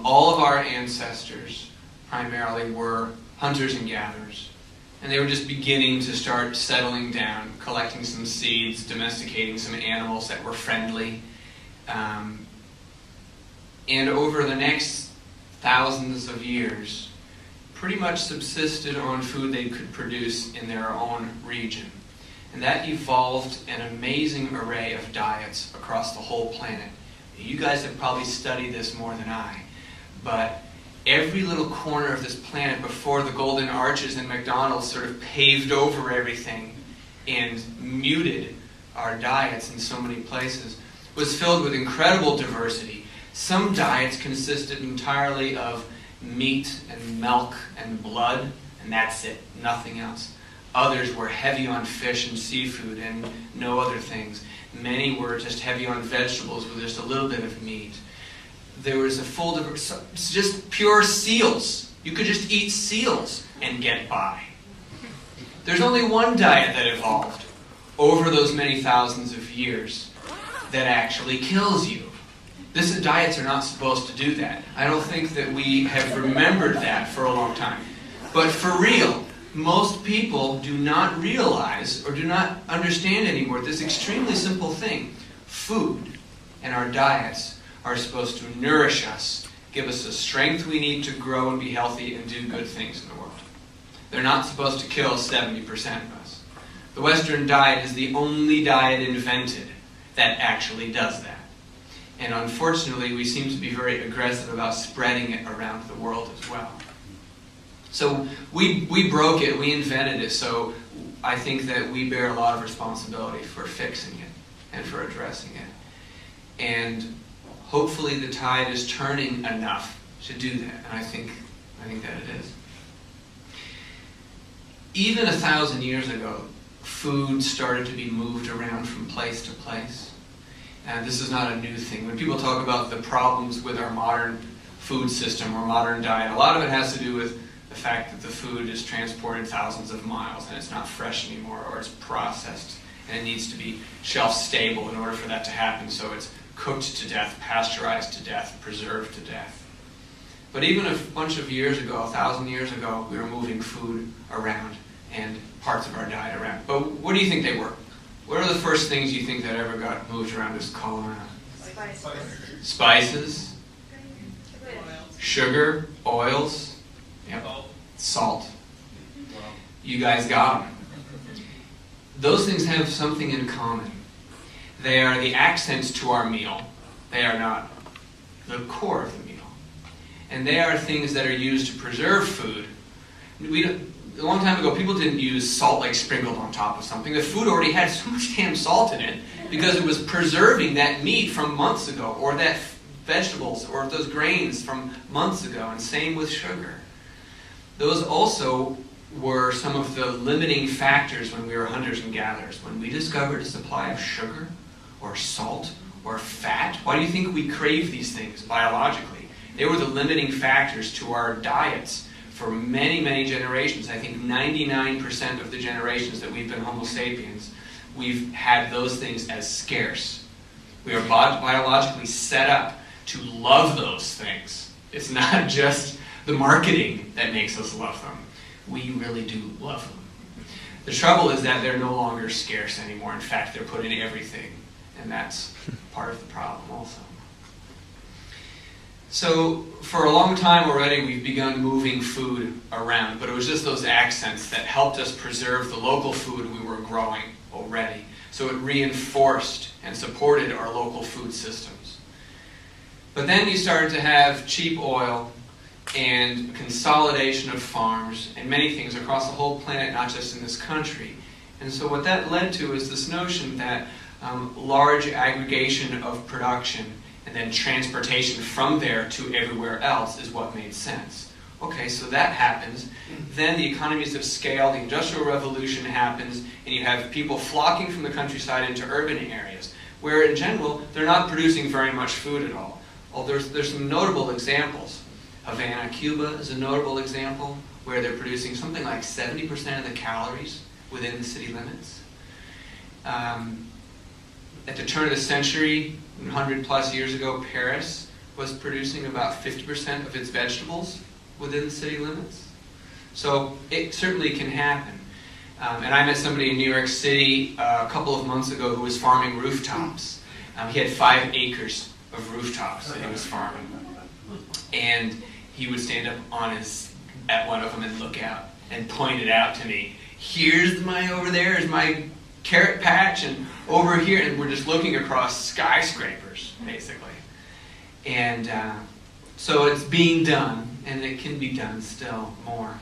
All of our ancestors primarily were hunters and gatherers, and they were just beginning to start settling down, collecting some seeds, domesticating some animals that were friendly. And over the next thousands of years, pretty much subsisted on food they could produce in their own region. And that evolved an amazing array of diets across the whole planet. You guys have probably studied this more than I, but every little corner of this planet before the Golden Arches and McDonald's sort of paved over everything and muted our diets in so many places was filled with incredible diversity. Some diets consisted entirely of meat and milk and blood, and that's it, nothing else. Others were heavy on fish and seafood and no other things. Many were just heavy on vegetables with just a little bit of meat. There was a full diversity, just pure seals. You could just eat seals and get by. There's only one diet that evolved over those many thousands of years that actually kills you. Diets are not supposed to do that. I don't think that we have remembered that for a long time. But for real, most people do not realize or do not understand anymore this extremely simple thing. Food and our diets are supposed to nourish us, give us the strength we need to grow and be healthy and do good things in the world. They're not supposed to kill 70% of us. The Western diet is the only diet invented that actually does that. And unfortunately, we seem to be very aggressive about spreading it around the world as well. So we broke it, we invented it, so I think that we bear a lot of responsibility for fixing it and for addressing it. And hopefully the tide is turning enough to do that, and I think that it is. Even 1,000 years ago, food started to be moved around from place to place. And this is not a new thing. When people talk about the problems with our modern food system or modern diet, a lot of it has to do with the fact that the food is transported thousands of miles and it's not fresh anymore, or it's processed and it needs to be shelf stable in order for that to happen. So it's cooked to death, pasteurized to death, preserved to death. But even a bunch of years ago, 1,000 years ago, we were moving food around and parts of our diet around. But what do you think they were? What are the first things you think that ever got moved around this column? Spices, sugar, oils, yep. Salt. You guys got them. Those things have something in common. They are the accents to our meal. They are not the core of the meal. And they are things that are used to preserve food. A long time ago, people didn't use salt like sprinkled on top of something. The food already had so much damn salt in it because it was preserving that meat from months ago, or that vegetables, or those grains from months ago, and same with sugar. Those also were some of the limiting factors when we were hunters and gatherers. When we discovered a supply of sugar, or salt, or fat, why do you think we crave these things biologically? They were the limiting factors to our diets for many, many generations. I think 99% of the generations that we've been Homo sapiens, we've had those things as scarce. We are biologically set up to love those things. It's not just the marketing that makes us love them. We really do love them. The trouble is that they're no longer scarce anymore. In fact, they're put in everything, and that's part of the problem also. So for a long time already, we've begun moving food around, but it was just those accents that helped us preserve the local food we were growing already. So it reinforced and supported our local food systems. But then you started to have cheap oil and consolidation of farms and many things across the whole planet, not just in this country. And so what that led to is this notion that large aggregation of production and then transportation from there to everywhere else is what made sense. Okay, so that happens. Then the economies of scale, the Industrial Revolution happens, and you have people flocking from the countryside into urban areas, where in general, they're not producing very much food at all. Well, there's some notable examples. Havana, Cuba is a notable example, where they're producing something like 70% of the calories within the city limits. At the turn of the century, 100 plus years ago, Paris was producing about 50% of its vegetables within the city limits. So it certainly can happen. And I met somebody in New York City a couple of months ago who was farming rooftops. He had 5 acres of rooftops that he was farming. And he would stand up at one of them and look out and point it out to me. Over there is my carrot patch, and over here, and we're just looking across skyscrapers, basically. And so it's being done, and it can be done still more.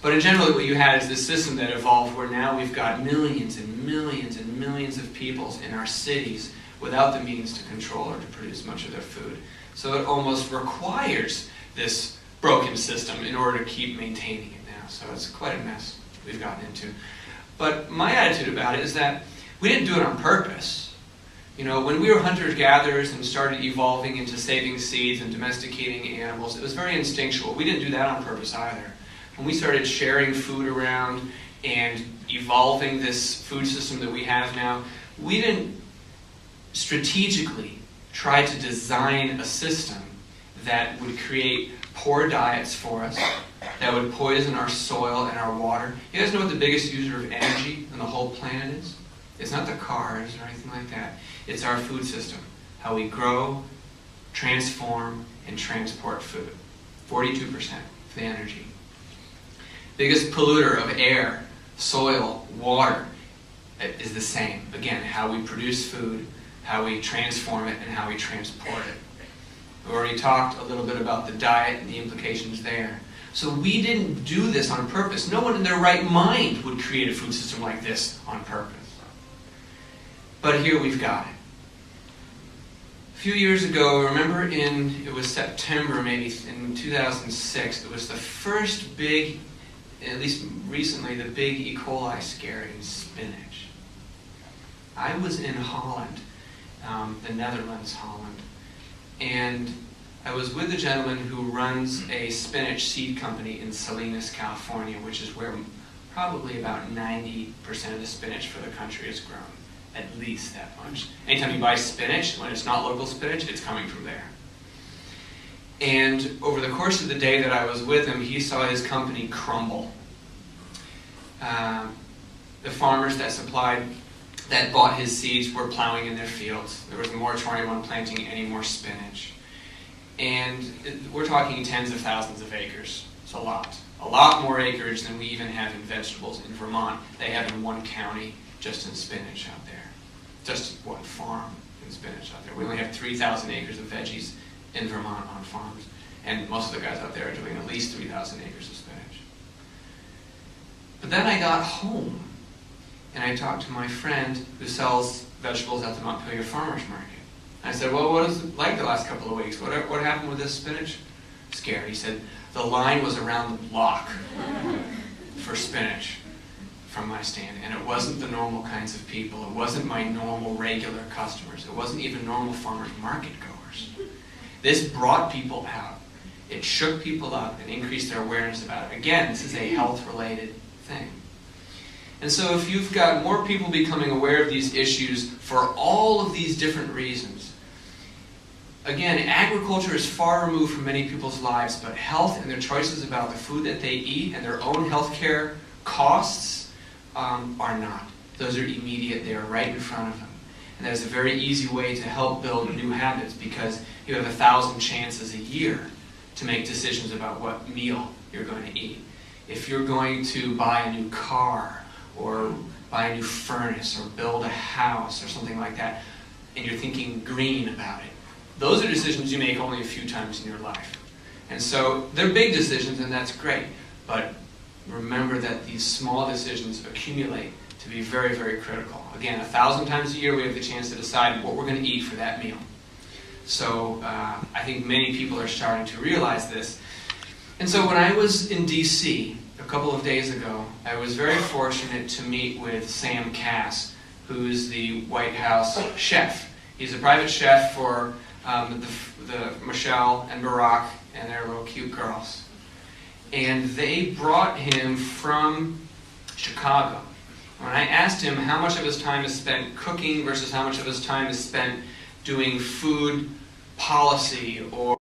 But in general, what you had is this system that evolved where now we've got millions and millions and millions of people in our cities without the means to control or to produce much of their food. So it almost requires this broken system in order to keep maintaining it now. So it's quite a mess we've gotten into. But my attitude about it is that we didn't do it on purpose. You know, when we were hunter-gatherers and started evolving into saving seeds and domesticating animals, it was very instinctual. We didn't do that on purpose either. When we started sharing food around and evolving this food system that we have now, we didn't strategically try to design a system that would create poor diets for us, that would poison our soil and our water. You guys know what the biggest user of energy on the whole planet is? It's not the cars or anything like that. It's our food system. How we grow, transform, and transport food. 42% of the energy. Biggest polluter of air, soil, water is the same. Again, how we produce food, how we transform it, and how we transport it. We already talked a little bit about the diet and the implications there. So we didn't do this on purpose. No one in their right mind would create a food system like this on purpose. But here we've got it. A few years ago, remember it was September maybe in 2006, it was the first big, at least recently, the big E. coli scare in spinach. I was in Holland, the Netherlands, Holland, and I was with a gentleman who runs a spinach seed company in Salinas, California, which is where probably about 90% of the spinach for the country is grown. At least that much. Anytime you buy spinach, when it's not local spinach, it's coming from there. And over the course of the day that I was with him, he saw his company crumble. The farmers that bought his seeds were plowing in their fields. There was a moratorium on planting any more spinach. And we're talking tens of thousands of acres. It's a lot. A lot more acreage than we even have in vegetables in Vermont. They have in one county just in spinach out there. Just one farm in spinach out there. We only have 3,000 acres of veggies in Vermont on farms. And most of the guys out there are doing at least 3,000 acres of spinach. But then I got home and I talked to my friend who sells vegetables at the Montpelier Farmers Market. I said, well, what is it like the last couple of weeks? What happened with this spinach scare? He said, the line was around the block for spinach from my stand. And it wasn't the normal kinds of people. It wasn't my normal regular customers. It wasn't even normal farmers market goers. This brought people out. It shook people up and increased their awareness about it. Again, this is a health-related thing. And so if you've got more people becoming aware of these issues for all of these different reasons, again, agriculture is far removed from many people's lives, but health and their choices about the food that they eat and their own health care costs are not. Those are immediate. They are right in front of them. And there's a very easy way to help build new habits because you have 1,000 chances a year to make decisions about what meal you're going to eat. If you're going to buy a new car or buy a new furnace or build a house or something like that, and you're thinking green about it, those are decisions you make only a few times in your life. And so they're big decisions, and that's great. But remember that these small decisions accumulate to be very, very critical. Again, 1,000 times a year we have the chance to decide what we're going to eat for that meal. So I think many people are starting to realize this. And so when I was in D.C. a couple of days ago, I was very fortunate to meet with Sam Cass, who's the White House chef. He's a private chef for the Michelle and Barack and their little cute girls. And they brought him from Chicago. When I asked him how much of his time is spent cooking versus how much of his time is spent doing food policy or